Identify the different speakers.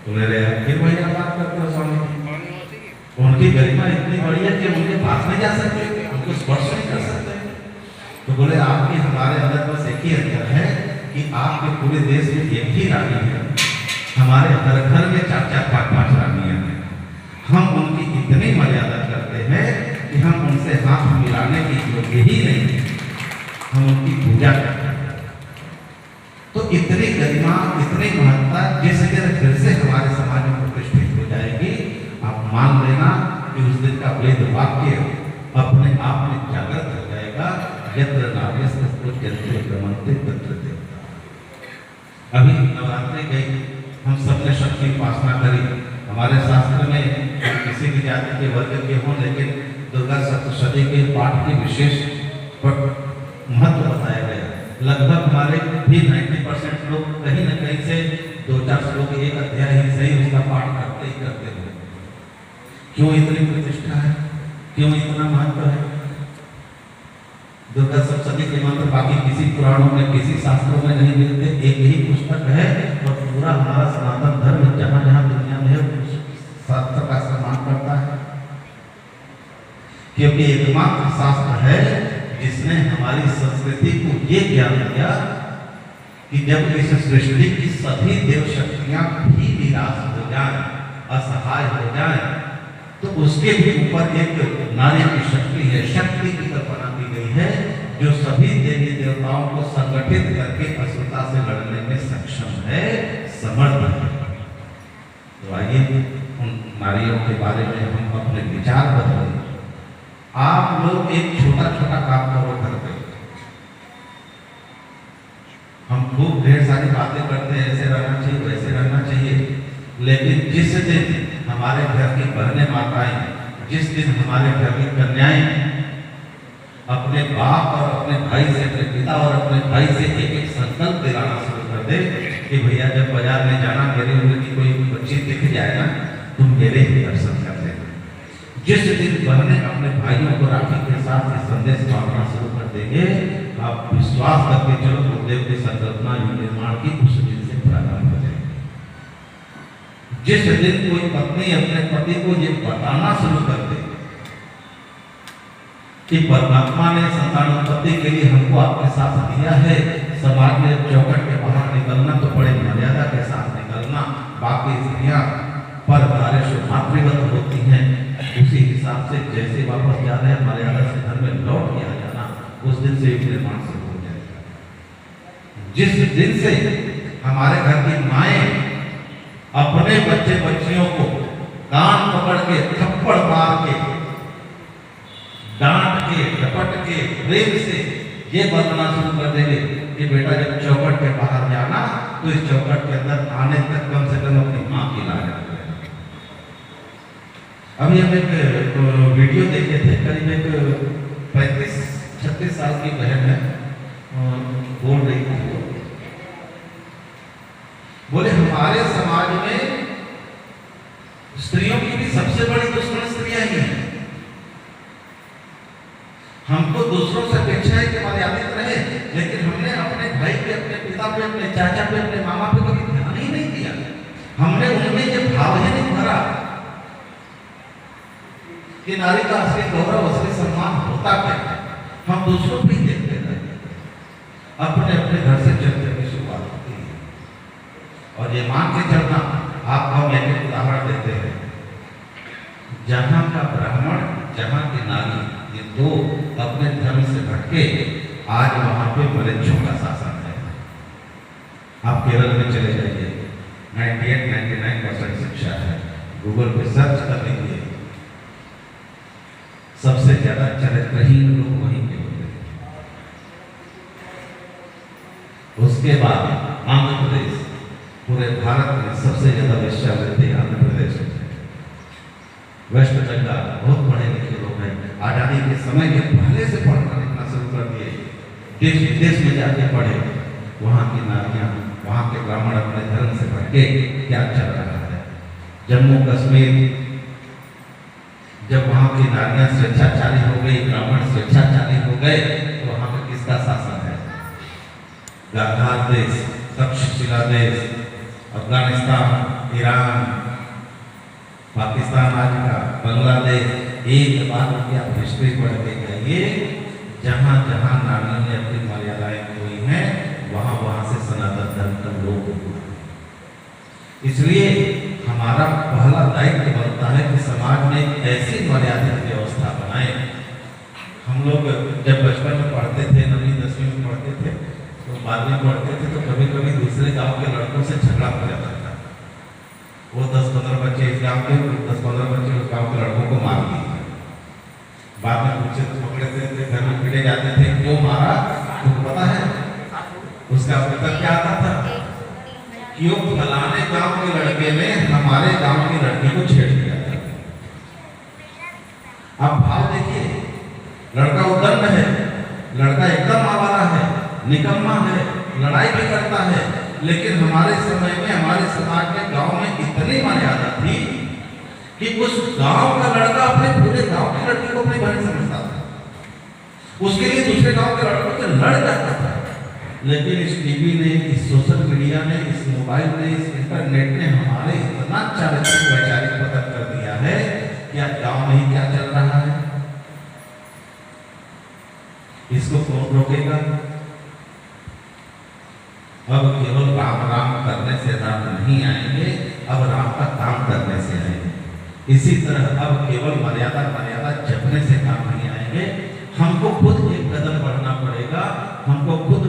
Speaker 1: तो मेरे फिर वही बात करते हो स्वामी जी, उनकी गरिमा इतनी बड़ी है कि उनके पास नहीं जा सकते, उनको स्पर्श नहीं कर सकते। तो बोले आपकी हमारे अंदर बस एक ही अंतर है कि आपके पूरे देश में एक ही रानी है, हमारे घर घर में 4-4, 5-5 रानियां हैं। हम उनकी इतनी मर्यादा करते हैं कि हम उनसे हाथ मिलाने की योग्य ही नहीं, हम उनकी पूजा करते हैं। तो इतनी गरिमा, इतनी महत्ता जिस दिन फिर से हमारे समाज में प्रतिष्ठित हो जाएगी, आप मान लेना कि उस दिन का वेद वाक्य अपने आप में जागृत हो जाएगा। यत्र नार्यस्तु जन्ते प्रमन्ते तत्र देवता। अभी नवरात्रि गई, हम सबने शक्ति उपासना करी। हमारे शास्त्र में किसी भी जाति के वर्ग के हों, लेकिन दुर्गा सप्तशती के पाठ की विशेष महत्व बताया गया। लगभग हमारे भी 90% लोग कहीं न कहीं से 2-4 श्लोक, एक अध्याय ही सही उसका पाठ करते ही करते हैं। क्यों इतनी प्रतिष्ठा है, क्यों इतना महत्व है? दुर्गा सप्तशती के मंत्र बाकी किसी पुराणों में, किसी शास्त्रों में नहीं मिलते, एक ही पुस्तक है और पूरा हमारा सनातन धर्म जहाँ जहाँ दुनिया में है शास्त्र का सम्मान करता है, क्योंकि एकमात्र शास्त्र है जिसने हमारी संस्कृति को ये ज्ञान दिया कि जब इस सृष्टि की सभी देव शक्तियां भी निराश हो जाए, असहाय हो जाए, तो उसके भी ऊपर एक नारी की शक्ति है, शक्ति की कल्पना की गई है, जो सभी देवी देवताओं को संगठित करके असुरता से लड़ने में सक्षम है, समर्थ है। तो आइए उन नारियों के बारे में हम अपने विचार बदलें। आप लोग एक छोटा छोटा काम करो घर पे। हम खूब ढेर सारी बातें करते हैं, ऐसे रहना चाहिए, वैसे रहना चाहिए, लेकिन जिस दिन हमारे घर की बहनें माताएं, जिस दिन हमारे घर की कन्याएं अपने बाप और अपने भाई से, अपने पिता और अपने भाई से एक एक संकल्प दिलाना शुरू कर दे कि भैया जब बाजार में जाना, मेरे उम्र की कोई बच्ची दिख जाए ना, तुम मेरे ही दर्शन कर देना। जिस दिन बहनें अपने भाइयों को राखी के साथ ये संदेश बांटना शुरू कर देंगे, आप विश्वास करके चलो गुरुदेव की संकल्पना निर्माण की उस दिन से प्रारंभ हो जाएगी। जिस दिन कोई पत्नी अपने पति को ये बताना शुरू कर दे कि परमात्मा ने संतानोत्पत्ति के लिए हमको आपके साथ दिया है, समाज में चौखट के बाहर निकलना तो बड़े मर्यादा के साथ निकलना, बाकी स्त्रियां पर कार्य मातृवत होती हैं, उसी हिसाब से जैसे वापस जा रहे हैं मर्यादा से घर में लौट के आ जाना, उस दिन से निर्माण शुरू हो जाएगा। जिस दिन से हमारे घर की माएं अपने बच्चे बच्चियों को कान पकड़ के, थप्पड़ मार के, डांट के, झपट के, प्रेम से ये बताना शुरू कर देंगे कि बेटा जब चौखट के बाहर जाना तो इस चौखट के अंदर आने तक कम से कम अपनी माँ की लाज रखें। अभी हम एक वीडियो देखे थे, करीब एक 35-36 साल की बहन है, बोल रही थी, बोले हमारे समाज में स्त्रियों की भी सबसे बड़ी दुश्मन स्त्रियां ही हैं। हमको दूसरों से अपेक्षा है कि मर्यादित रहे, लेकिन हमने अपने भाई पे, अपने पिता पे, अपने चाचा पे, अपने मामा पे कभी ध्यान ही नहीं दिया। हमने उनमें ये भाव ही नहीं भरा कि नारी का असली गौरव, असली सम्मान होता क्या है। हम दूसरों पे देखते रहे, अपने अपने घर से चलने की शुरुआत होती है। और ये मान के चलना, आप हम एक उदाहरण देते हैं, जहां का ब्राह्मण, जहां की नारी, ये दो अपने धर्म से भटके, आज वहां पे मलेच्छों का शासन है। आप केरल में चले जाइए, 98-99% शिक्षा है, गूगल पे सर्च कर लीजिए, सबसे ज्यादा चरित्रहीन लोग वहीं के होते हैं। उसके बाद आंध्र प्रदेश, पूरे भारत में सबसे ज्यादा वेश्यावृत्ति आंध्र प्रदेश में। वेस्ट बंगाल बहुत पढ़े लिखे लोग हैं, आजादी के समय के पहले से पढ़ना लिखना शुरू कर दिए, देश विदेश में जाके पढ़े। वहाँ की नारियाँ, वहाँ के ब्राह्मण अपने धर्म से भटके, क्या चल रहा है। जम्मू कश्मीर, जब वहाँ की नारियाँ स्वेच्छाचारी हो गई, ब्राह्मण स्वेच्छाचारी हो गए, तो वहाँ पे किसका शासन है? गांधार देश, तक्षशिला देश, अफगानिस्तान, ईरान, पाकिस्तान आज का, बांग्लादेश, एक बार की आप हिस्ट्री पढ़ के जाइए, जहाँ जहाँ नारियों ने अपनी मर्यादाएं खोई हैं, वहाँ वहाँ से सनातन धर्म का लोग हुआ। इसलिए हमारा पहला दायित्व बनता है कि समाज में ऐसी मर्यादित व्यवस्था बनाए। हम लोग जब बचपन में पढ़ते थे, 9वीं 10वीं में पढ़ते थे, तो 12वीं पढ़ते थे, तो कभी कभी दूसरे गांव के लड़कों से झगड़ा हो जाता था। वो 10-15 बच्चे इस गांव के, 10-15 बच्चे उस गांव के लड़कों को मार दिए। बाद में पूछे तो पकड़े थे, घर में पीटे जाते थे, क्यों मारा तुमको पता है? उसका उत्तर क्या आता था? क्यों फलाने गांव के लड़के ने हमारे गांव की लड़की को छेड़ दिया। अब भाव देखिए, लड़का उद्दंड है, लड़का एकदम आवारा है, निकम्मा है, लड़ाई भी करता है, लेकिन हमारे समय में, हमारे समाज में, गांव में इतनी मर्यादा थी कि उस गांव का लड़का अपने पूरे गांव की लड़की को अपनी बहन समझता था। उसके लिए दूसरे गांव के लड़कों से लड़ जाता था। लेकिन इस टीवी ने, इस सोशल मीडिया ने, इस मोबाइल ने, इस इंटरनेट ने हमारे इतना चारित्रिक वैचारिक पतन कर दिया है कि आज गांव में ही क्या चल रहा है, इसको कौन रोकेगा? अब केवल राम राम करने से राम नहीं आएंगे, अब राम का काम करने से आएंगे। इसी तरह अब केवल मर्यादा मर्यादा जपने से काम नहीं आएंगे, हमको खुद एक कदम बढ़ना पड़ेगा, हमको खुद